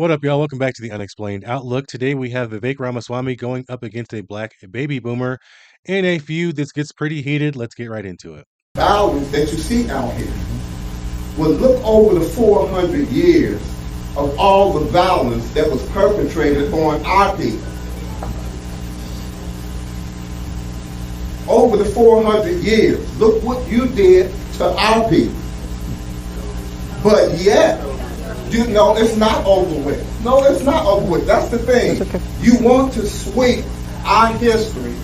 What up, y'all? Welcome back to the Unexplained Outlook. Today we have Vivek Ramaswamy going up against a black baby boomer in a feud that gets pretty heated. Let's get right into it. Violence that you see out here. Well, look over the 400 years of all the violence that was perpetrated on our people. Over the 400 years, look what you did to our people. But yet, you know, it's not over with. No, it's not over with. That's the thing. Okay. You want to sweep our history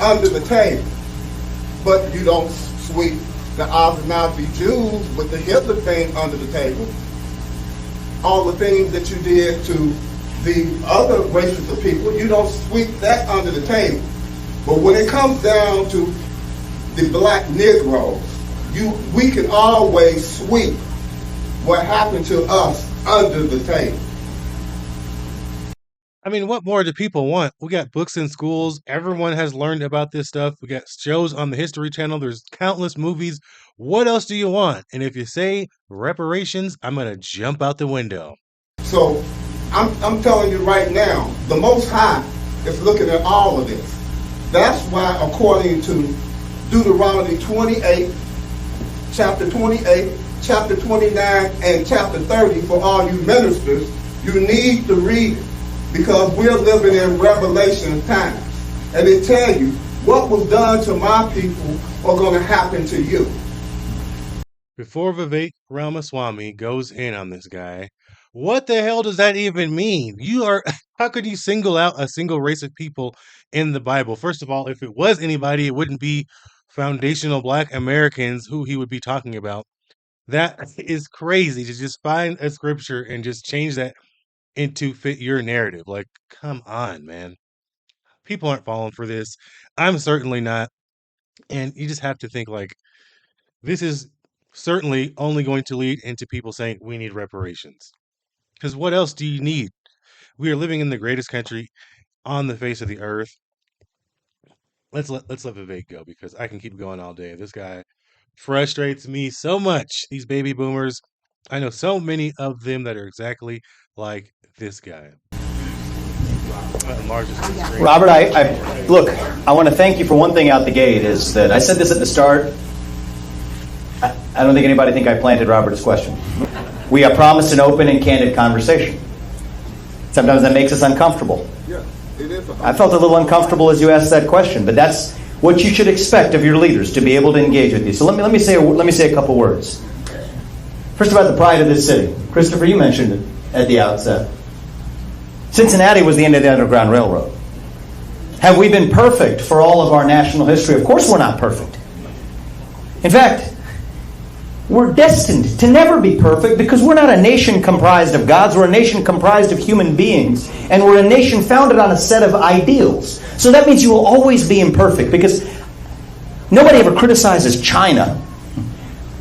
under the table, but you don't sweep the Ashkenazi Jews with the Hitler thing under the table. All the things that you did to the other races of people, you don't sweep that under the table. But when it comes down to the black Negroes, we can always sweep what happened to us under the table. I mean, what more do people want? We got books in schools. Everyone has learned about this stuff. We got shows on the History Channel. There's countless movies. What else do you want? And if you say reparations, I'm going to jump out the window. So I'm telling you right now, the Most High is looking at all of this. That's why, according to Deuteronomy 28, chapter 28, chapter 29, and chapter 30, for all you ministers, you need to read it, because we're living in Revelation times. And it tells you what was done to my people are going to happen to you. Before Vivek Ramaswamy goes in on this guy, what the hell does that even mean? How could you single out a single race of people in the Bible? First of all, if it was anybody, it wouldn't be foundational black Americans who he would be talking about. That is crazy to just find a scripture and just change that into fit your narrative. Like, come on, man. People aren't falling for this. I'm certainly not. And you just have to think, like, this is certainly only going to lead into people saying we need reparations. Because what else do you need? We are living in the greatest country on the face of the earth. Let's let Vivek go, because I can keep going all day. This guy frustrates me so much. These baby boomers. I know so many of them that are exactly like this guy. Robert, I want to thank you for one thing out the gate, is that I said this at the start. I don't think anybody think I planted Robert's question. We have promised an open and candid conversation. Sometimes that makes us uncomfortable. Yeah, it is. I felt a little uncomfortable as you asked that question, but that's what you should expect of your leaders, to be able to engage with you. So let me say a couple words. First, about the pride of this city. Christopher, you mentioned it at the outset. Cincinnati was the end of the Underground Railroad. Have we been perfect for all of our national history? Of course we're not perfect. In fact, we're destined to never be perfect, because we're not a nation comprised of gods. We're a nation comprised of human beings. And we're a nation founded on a set of ideals. So that means you will always be imperfect, because nobody ever criticizes China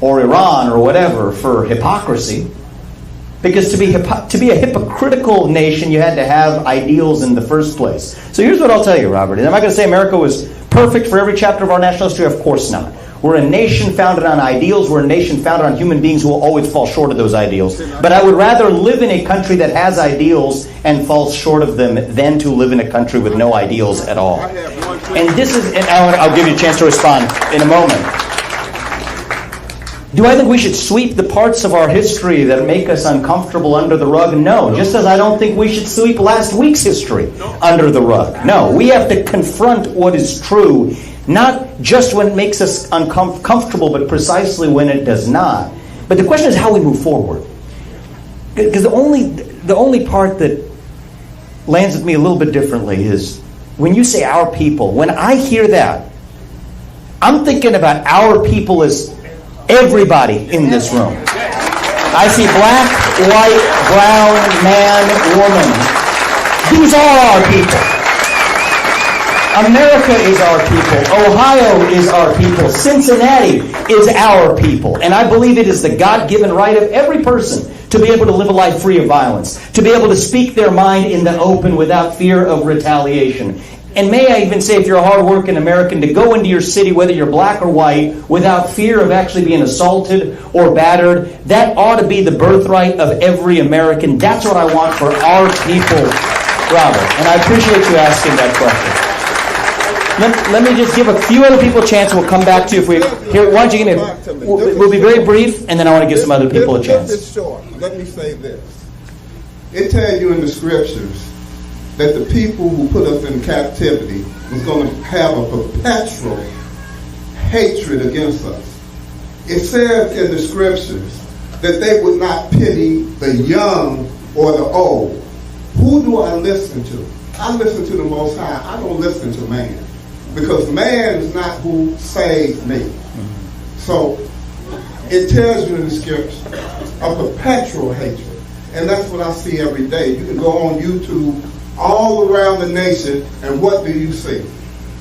or Iran or whatever for hypocrisy. Because to be a hypocritical nation, you had to have ideals in the first place. So here's what I'll tell you, Robert. Am I going to say America was perfect for every chapter of our national history? Of course not. We're a nation founded on ideals. We're a nation founded on human beings who will always fall short of those ideals. But I would rather live in a country that has ideals and falls short of them than to live in a country with no ideals at all. And I'll give you a chance to respond in a moment. Do I think we should sweep the parts of our history that make us uncomfortable under the rug? No. Just as I don't think we should sweep last week's history under the rug. No. We have to confront what is true, not just when it makes us uncomfortable, but precisely when it does not. But the question is how we move forward. Because the only part that lands with me a little bit differently is when you say our people. When I hear that, I'm thinking about our people as everybody in this room. I see black, white, brown, man, woman. These are our people. America is our people. Ohio is our people. Cincinnati is our people. And I believe it is the God-given right of every person to be able to live a life free of violence, to be able to speak their mind in the open without fear of retaliation. And may I even say, if you're a hard-working American, to go into your city, whether you're black or white, without fear of actually being assaulted or battered, that ought to be the birthright of every American. That's what I want for our people, Robert. And I appreciate you asking that question. Let me just give a few other people a chance. We'll come back to you if we... Here, why don't you give me... We'll be very brief, and then I want to give some other people a chance. This is short. Let me say this. It tells you in the scriptures that the people who put us in captivity was going to have a perpetual hatred against us. It says in the scriptures that they would not pity the young or the old. Who do I listen to? I listen to the Most High. I don't listen to man. Because man is not who saved me. So it tells you in the scriptures a perpetual hatred. And that's what I see every day. You can go on YouTube all around the nation, and what do you see?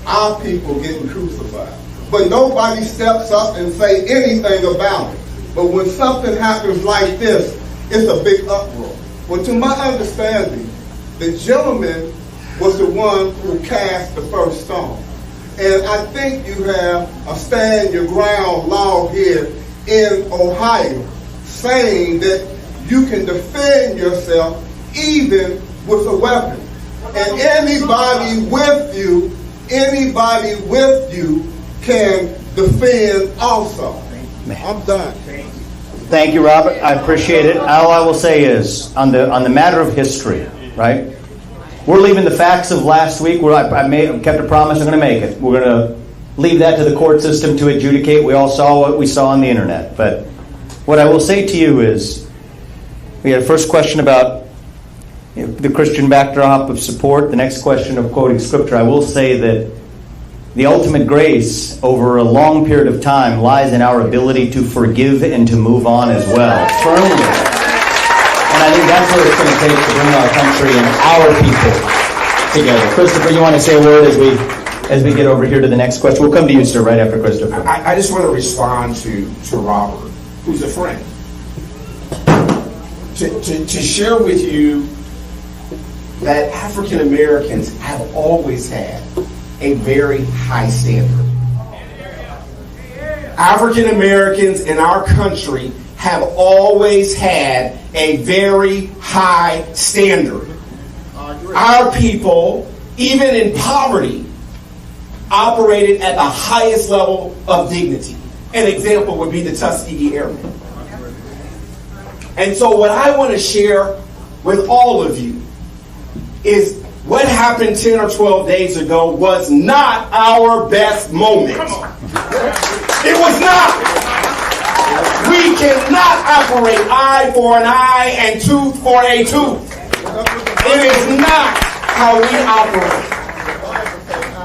Our people getting crucified. But nobody steps up and say anything about it. But when something happens like this, it's a big uproar. Well, to my understanding, the gentleman was the one who cast the first stone. And I think you have a stand your ground law here in Ohio saying that you can defend yourself even with a weapon. And anybody with you can defend also. I'm done. Thank you, Robert. I appreciate it. All I will say is, on the matter of history, right? We're leaving the facts of last week. I kept a promise. I'm going to make it. We're going to leave that to the court system to adjudicate. We all saw what we saw on the internet. But what I will say to you is, we had a first question about the Christian backdrop of support. The next question of quoting scripture. I will say that the ultimate grace over a long period of time lies in our ability to forgive and to move on as well, firmly. And I think that's what it's going to take to bring our country and our people together. Christopher, you want to say a word as we get over here to the next question? We'll come to you, sir, right after Christopher. I just want to respond to Robert, who's a friend, to share with you that African Americans have always had a very high standard. African Americans in our country have always had a very high standard. Our people, even in poverty, operated at the highest level of dignity. An example would be the Tuskegee Airmen. And so what I want to share with all of you is what happened 10 or 12 days ago was not our best moment. It was not. We cannot operate eye for an eye and tooth for a tooth. It is not how we operate.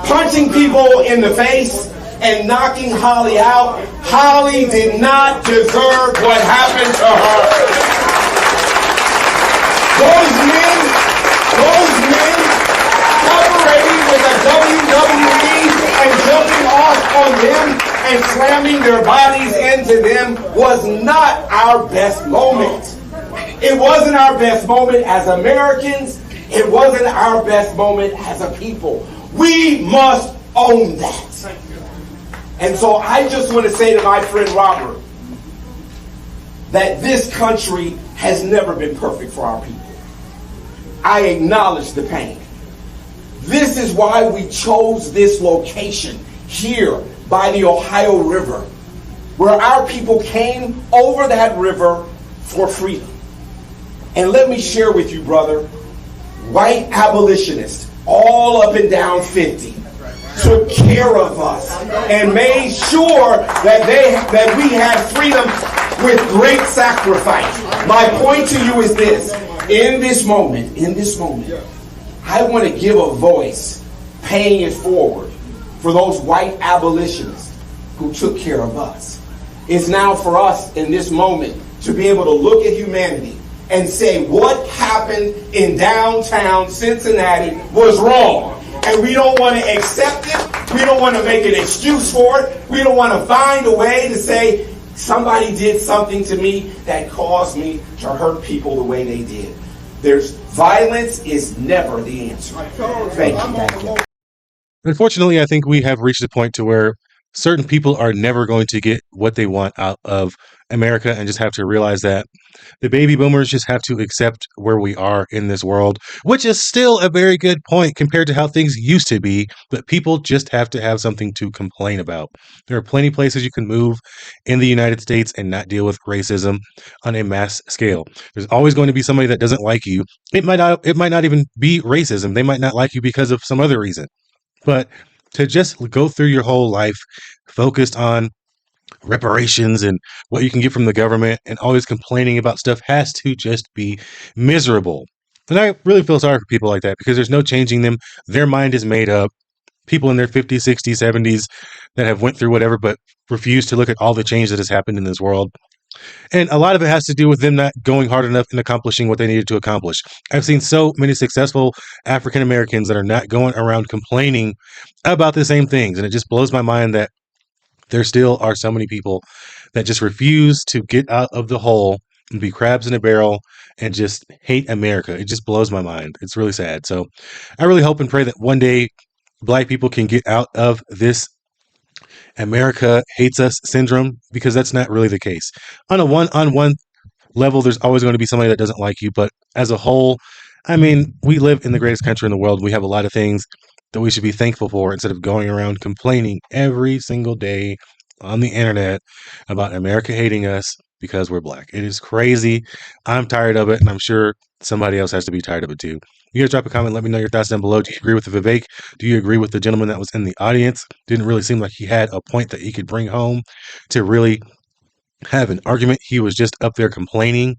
Punching people in the face and knocking Holly out. Holly did not deserve what happened to her. Those men operating with a WWE and jumping off on them and slamming their bodies into them was not our best moment. It wasn't our best moment as Americans. It wasn't our best moment as a people. We must own that. And so I just want to say to my friend Robert that this country has never been perfect for our people. I acknowledge the pain. This is why we chose this location here by the Ohio River, where our people came over that river for freedom. And let me share with you, brother, white abolitionists all up and down 50 took care of us and made sure that we had freedom with great sacrifice. My point to you is this. In this moment, I want to give a voice, paying it forward for those white abolitionists who took care of us. It's now for us in this moment to be able to look at humanity and say what happened in downtown Cincinnati was wrong. And we don't want to accept it. We don't want to make an excuse for it. We don't want to find a way to say somebody did something to me that caused me to hurt people the way they did. Violence is never the answer. Thank you. Unfortunately, I think we have reached a point to where certain people are never going to get what they want out of America and just have to realize that the baby boomers just have to accept where we are in this world, which is still a very good point compared to how things used to be. But people just have to have something to complain about. There are plenty of places you can move in the United States and not deal with racism on a mass scale. There's always going to be somebody that doesn't like you. It might not even be racism. They might not like you because of some other reason. But to just go through your whole life focused on reparations and what you can get from the government and always complaining about stuff has to just be miserable. And I really feel sorry for people like that because there's no changing them. Their mind is made up. People in their 50s, 60s, 70s that have went through whatever but refuse to look at all the change that has happened in this world. And a lot of it has to do with them not going hard enough in accomplishing what they needed to accomplish. I've seen so many successful African Americans that are not going around complaining about the same things. And it just blows my mind that there still are so many people that just refuse to get out of the hole and be crabs in a barrel and just hate America. It just blows my mind. It's really sad. So I really hope and pray that one day Black people can get out of this America hates us syndrome because that's not really the case. On a one-on-one level, there's always going to be somebody that doesn't like you. But as a whole, I mean, we live in the greatest country in the world. We have a lot of things that we should be thankful for instead of going around complaining every single day on the internet about America hating us because we're black. It is crazy. I'm tired of it, and I'm sure somebody else has to be tired of it too. You guys drop a comment. Let me know your thoughts down below. Do you agree with the Vivek? Do you agree with the gentleman that was in the audience? Didn't really seem like he had a point that he could bring home to really have an argument. He was just up there complaining.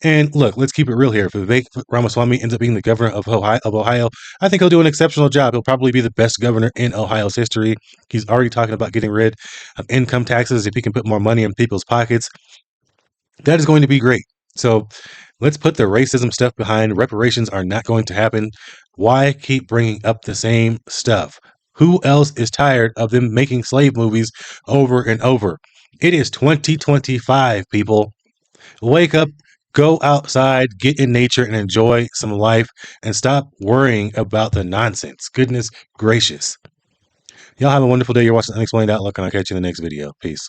And look, let's keep it real here. If Vivek Ramaswamy ends up being the governor of Ohio, I think he'll do an exceptional job. He'll probably be the best governor in Ohio's history. He's already talking about getting rid of income taxes. If he can put more money in people's pockets, that is going to be great. So let's put the racism stuff behind. Reparations are not going to happen. Why keep bringing up the same stuff? Who else is tired of them making slave movies over and over? It is 2025, people. Wake up, go outside, get in nature, and enjoy some life, and stop worrying about the nonsense. Goodness gracious. Y'all have a wonderful day. You're watching Unexplained Outlook, and I'll catch you in the next video. Peace.